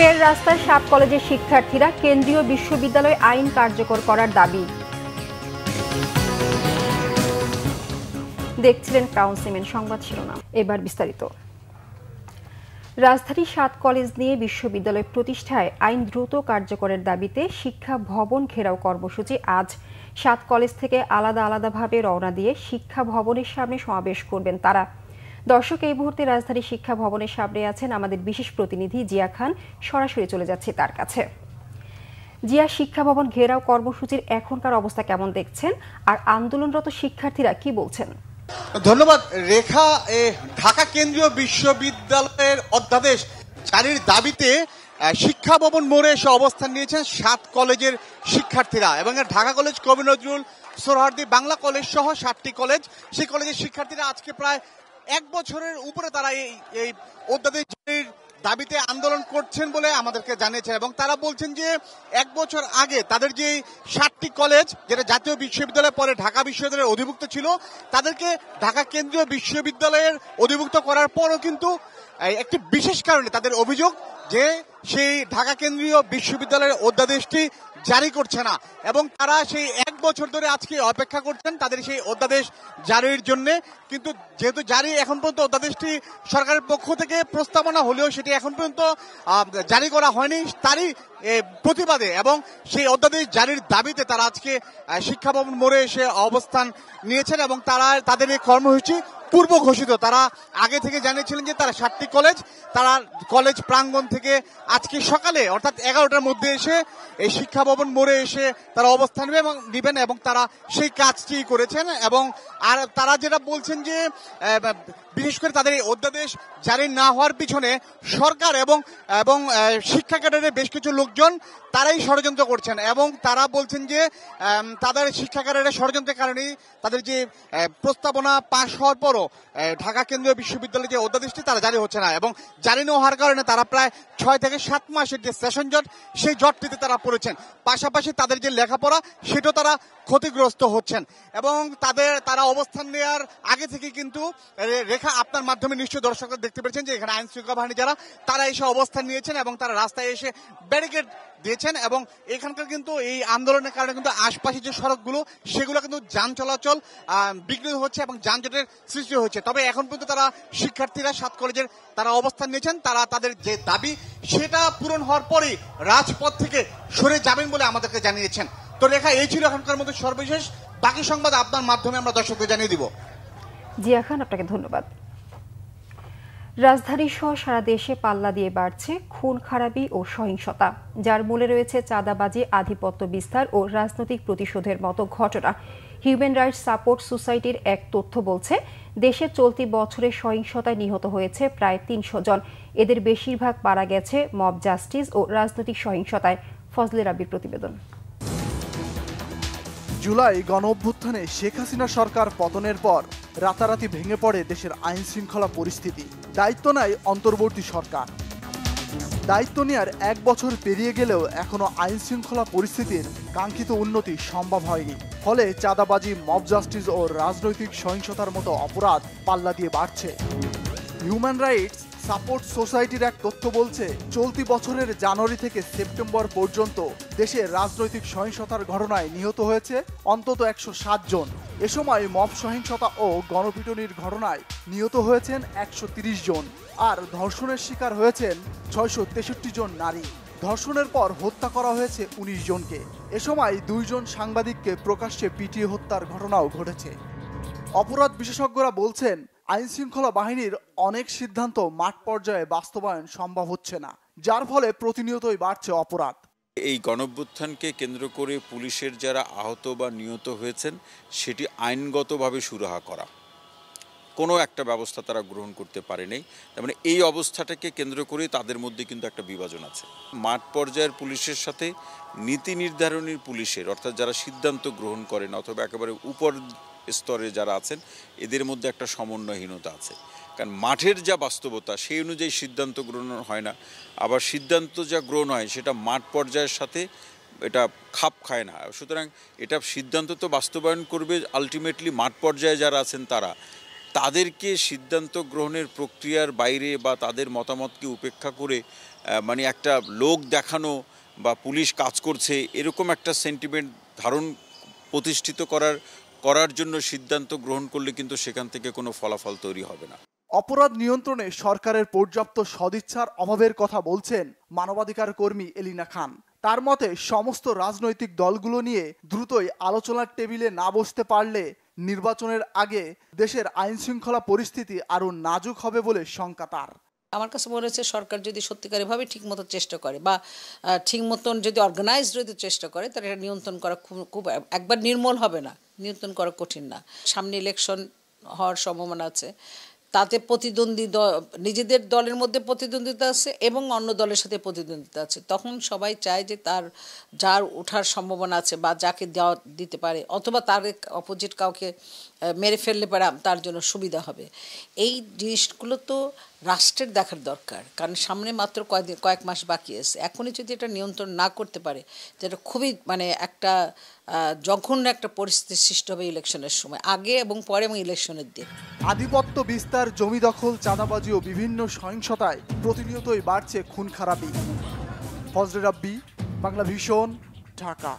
ফের রাস্তায় 7 কলেজের শিক্ষার্থীরা কেন্দ্রীয় বিশ্ববিদ্যালয় আইন কার্যকর করার দাবি। দেখছিলেন ক্রাউন সিমেন্ট সংবাদ শিরোনাম, এবার বিস্তারিত। রাজধানীর 7 কলেজ নিয়ে বিশ্ববিদ্যালয় প্রতিষ্ঠায় আইন দ্রুত কার্যকরের দাবিতে শিক্ষা ভবন ঘেরাও কর্মসূচি আজ 7 কলেজ থেকে আলাদা আলাদাভাবে রওনা দিয়ে শিক্ষা ভবনের সামনে সমাবেশ করবেন তারা। দর্শক, এই মুহূর্তে রাজধানী শিক্ষা ভবনের সামনে আছেন আমাদের বিশেষ প্রতিনিধি জিয়া খান। সরাসরি চলে যাচ্ছে তার কাছে। জিয়া, শিক্ষা ভবন ঘেরাও কর্মসূচির এখনকার অবস্থা কেমন দেখছেন, আর আন্দোলনরত শিক্ষার্থীরা কি বলছেন? ধন্যবাদ রেখা। ঢাকা কেন্দ্রীয় বিশ্ববিদ্যালয়ের অধ্যাদেশ জারির দাবিতে শিক্ষা ভবন মোড়ে এসে অবস্থান নিয়েছেন 7 কলেজের শিক্ষার্থীরা এবং ঢাকা কলেজ, কবি নজরুল, সোহরাওয়ার্দী বাংলা কলেজ সহ 7টি কলেজ, সেই কলেজের শিক্ষার্থীরা আজকে প্রায় 1 বছরের উপরে তারা এই অধ্যাদেশ জারির দাবিতে আন্দোলন করছেন বলে আমাদেরকে জানিয়েছেন এবং তারা বলছেন যে 1 বছর আগে তাদের যে 7টি কলেজ, যেটা জাতীয় বিশ্ববিদ্যালয় পরে ঢাকা বিশ্ববিদ্যালয়ের অধিভুক্ত ছিল, তাদেরকে ঢাকা কেন্দ্রীয় বিশ্ববিদ্যালয়ের অধিভুক্ত করার পরও কিন্তু একটি বিশেষ কারণে তাদের অভিযোগ যে সেই ঢাকা কেন্দ্রীয় বিশ্ববিদ্যালয়ের অধ্যাদেশটি জারি করছে না এবং তারা সেই 1 বছর ধরে আজকে অপেক্ষা করছেন তাদের সেই অধ্যাদেশ জারির জন্য। কিন্তু যেহেতু জারি এখন পর্যন্ত অধ্যাদেশটি সরকারের পক্ষ থেকে প্রস্তাবনা হলেও সেটি এখন পর্যন্ত জারি করা হয়নি, তারই প্রতিবাদে এবং সেই অধ্যাদেশ জারির দাবিতে তারা আজকে শিক্ষা ভবন মোড়ে এসে অবস্থান নিয়েছেন এবং তাদের এই কর্মসূচি পূর্ব ঘোষিত। তারা আগে থেকে জানিয়েছিলেন যে তারা 7টি কলেজ, তারা কলেজ প্রাঙ্গণ থেকে আজকে সকালে অর্থাৎ 11টার মধ্যে এসে এই শিক্ষা ভবন মোড়ে এসে তারা অবস্থান নেবেন এবং তারা সেই কাজটি করেছেন। এবং আর তারা যেটা বলছেন যে বিশেষ করে তাদের এই অধ্যাদেশ জারি না হওয়ার পিছনে সরকার এবং শিক্ষা ক্যাডারের বেশ কিছু লোকজন তারাই ষড়যন্ত্র করছেন এবং তারা বলছেন যে তাদের শিক্ষা ক্যাডারের ষড়যন্ত্রের কারণেই তাদের যে প্রস্তাবনা পাশ হওয়ার পরও ঢাকা কেন্দ্রীয় বিশ্ববিদ্যালয়ের যে অধ্যাদেশটি তারা জারি হচ্ছে না এবং জারি না হওয়ার কারণে তারা প্রায় 6 থেকে 7 মাসের যে সেশন জট, সেই জটটিতে তারা পড়েছেন। পাশাপাশি তাদের যে লেখাপড়া সেটাও তারা ক্ষতিগ্রস্ত হচ্ছেন এবং তারা অবস্থান নেওয়ার আগে থেকে কিন্তু রেখা, আপনার মাধ্যমে নিশ্চয়ই দর্শকরা দেখতে পেরেছেন যে এখানে আইন শৃঙ্খলা বাহিনী যারা তারা এসে অবস্থান নিয়েছেন এবং তারা রাস্তায় এসে ব্যারিকেড দিয়েছেন এবং এখানকার কিন্তু এই আন্দোলনের কারণে কিন্তু আশপাশের যে সড়কগুলো সেগুলো কিন্তু যান চলাচল বিঘ্নিত হচ্ছে এবং যানজটের সৃষ্টি হচ্ছে। তবে এখন পর্যন্ত তারা শিক্ষার্থীরা 7 কলেজের তারা অবস্থান নিয়েছেন, তারা তাদের যে দাবি সেটা পূরণ হওয়ার পরেই রাজপথ থেকে সরে যাবেন বলে আমাদেরকে জানিয়েছেন। তো রেখা, এই ছিল এখনকার মধ্যে সর্বশেষ। বাকি সংবাদ আপনার মাধ্যমে আমরা দর্শকদের জানিয়ে দিব। জিয়া খান, আপনাকে ধন্যবাদ। রাজধানী সহ সারা দেশে পাল্লা দিয়ে বাড়ছে খুন খারাপি ও সহিংসতা, যার মূলে রয়েছে চাঁদাবাজি, আধিপত্য বিস্তার ও রাজনৈতিক প্রতিশোধের মতো ঘটনা। হিউম্যান রাইটস সাপোর্ট সোসাইটির এক তথ্য বলছে, দেশে চলতি বছরে সহিংসতায় নিহত হয়েছে প্রায় 300 জন। এদের বেশিরভাগ মারা গেছে মব জাস্টিস ও রাজনৈতিক সহিংসতায়। ফজলে রাব্বির প্রতিবেদন। জুলাই গণঅভ্যুত্থানে শেখ হাসিনা সরকার পতনের পর রাতারাতি ভেঙে পড়ে দেশের আইন শৃঙ্খলা পরিস্থিতি। দায়িত্ব নেয় অন্তর্বর্তী সরকার। দায়িত্ব নেওয়ার 1 বছর পেরিয়ে গেলেও এখনো আইন শৃঙ্খলা পরিস্থিতির কাঙ্ক্ষিত উন্নতি সম্ভব হয়নি। ফলে চাঁদাবাজি, মব জাস্টিস ও রাজনৈতিক সহিংসতার মতো অপরাধ পাল্লা দিয়ে বাড়ছে। হিউম্যান রাইটস সাপোর্ট সোসাইটির এক তথ্য বলছে, চলতি বছরের জানুয়ারি থেকে সেপ্টেম্বর পর্যন্ত দেশে রাজনৈতিক সহিংসতার ঘটনায় নিহত হয়েছে অন্তত 107 জন। এ সময় মব সহিংসতা ও গণপিটুনির ঘটনায় নিহত হয়েছেন 130 জন, আর ধর্ষণের শিকার হয়েছেন 663 জন নারী। ধর্ষণের পর হত্যা করা হয়েছে 19 জনকে। এ সময় 2 জন সাংবাদিককে প্রকাশ্যে পিটিয়ে হত্যার ঘটনাও ঘটেছে। অপরাধ বিশেষজ্ঞরা বলছেন, আইন শৃঙ্খলা বাহিনীর অনেক সিদ্ধান্ত মাঠ পর্যায়ে বাস্তবায়ন সম্ভব হচ্ছে না, যার ফলে প্রতিনিয়তই বাড়ছে অপরাধ। এই গণঅভ্যুত্থানকে কেন্দ্র করে পুলিশের যারা আহত বা নিহত হয়েছেন সেটি আইনগতভাবে সুরাহা করা, কোনো একটা ব্যবস্থা তারা গ্রহণ করতে পারেনি। তার মানে এই অবস্থাটাকে কেন্দ্র করে তাদের মধ্যে কিন্তু একটা বিভাজন আছে। মাঠ পর্যায়ের পুলিশের সাথে নীতি নির্ধারণী পুলিশের, অর্থাৎ যারা সিদ্ধান্ত গ্রহণ করেন অথবা একেবারে উপর স্তরে যারা আছেন, এদের মধ্যে একটা সমন্বয়হীনতা আছে। কারণ মাঠের যা বাস্তবতা সেই অনুযায়ী সিদ্ধান্ত গ্রহণ হয় না, আবার সিদ্ধান্ত যা গ্রহণ হয় সেটা মাঠ পর্যায়ের সাথে এটা খাপ খায় না। সুতরাং এটা সিদ্ধান্ত তো বাস্তবায়ন করবে আলটিমেটলি মাঠ পর্যায়ে যারা আছেন তারা। তাদেরকে সিদ্ধান্ত গ্রহণের প্রক্রিয়ার বাইরে বা তাদের মতামতকে উপেক্ষা করে মানে একটা লোক দেখানো বা পুলিশ কাজ করছে এরকম একটা সেন্টিমেন্ট ধারণ প্রতিষ্ঠিত করার জন্য সিদ্ধান্ত গ্রহণ করলে কিন্তু সেখান থেকে কোনো ফলাফল তৈরি হবে না। অপরাধ নিয়ন্ত্রণে সরকারের পর্যাপ্ত সদিচ্ছার অভাবের কথা বলছেন মানবাধিকার কর্মী এলিনা খান। তার মতে সমস্ত রাজনৈতিক দলগুলো নিয়ে দ্রুতই আলোচনার টেবিলে না বসতে পারলে নির্বাচনের আগে দেশের আইন শৃঙ্খলা পরিস্থিতি আরও নাজুক হবে বলে শঙ্কা তার। আমার কাছে মনে হচ্ছে সরকার যদি সত্যিকারভাবে ঠিক মতো চেষ্টা করে বা ঠিক মতন যদি অর্গানাইজড যদি চেষ্টা করে তাহলে এটা নিয়ন্ত্রণ করা খুব একবার নির্মূল হবে না, নিয়ন্ত্রণ করা কঠিন না। সামনে ইলেকশন হওয়ার সম্ভাবনা আছে, তাতে প্রতিদ্বন্দ্বী নিজেদের দলের মধ্যে প্রতিদ্বন্দ্বিতা আছে এবং অন্য দলের সাথে প্রতিদ্বন্দ্বিতা আছে। তখন সবাই চায় যে যার ওঠার সম্ভাবনা আছে বা যাকে দেওয়া দিতে পারে অথবা তার অপোজিট কাউকে মেরে ফেললে পারে তার জন্য সুবিধা হবে। এই জিনিসগুলো তো রাষ্ট্রের দেখার দরকার, কারণ সামনে মাত্র কয়েক মাস বাকি আছে। এখনই যদি এটা নিয়ন্ত্রণ না করতে পারে যেটা খুবই মানে একটা জঘন্য একটা পরিস্থিতি সৃষ্টি হবে ইলেকশনের সময়, আগে এবং পরে এবং ইলেকশনের দিন। আধিপত্য বিস্তার, জমি দখল, চাঁদাবাজি ও বিভিন্ন সহিংসতায় প্রতিনিয়তই বাড়ছে খুন খারাপি। ফজলে রাব্বি, বাংলা ভিশন, ঢাকা।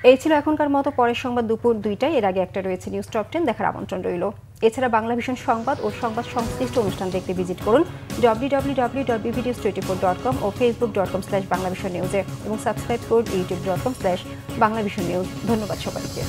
এই ছিল এখনকার মতো। পরের সংবাদ দুপুর 2টায়। এর আগে একটা রয়েছে নিউজ টপ 10 দেখার আমন্ত্রণ রইল। এছাড়া বাংলা ভিশন সংবাদ ও সংবাদ সংশ্লিষ্ট অনুষ্ঠান দেখতে ভিজিট করুন www.bbnews24.com ও facebook.com/banglavisionnews এবং সাবস্ক্রাইব করুন youtube.com/banglavisionnews। ধন্যবাদ সবাইকে।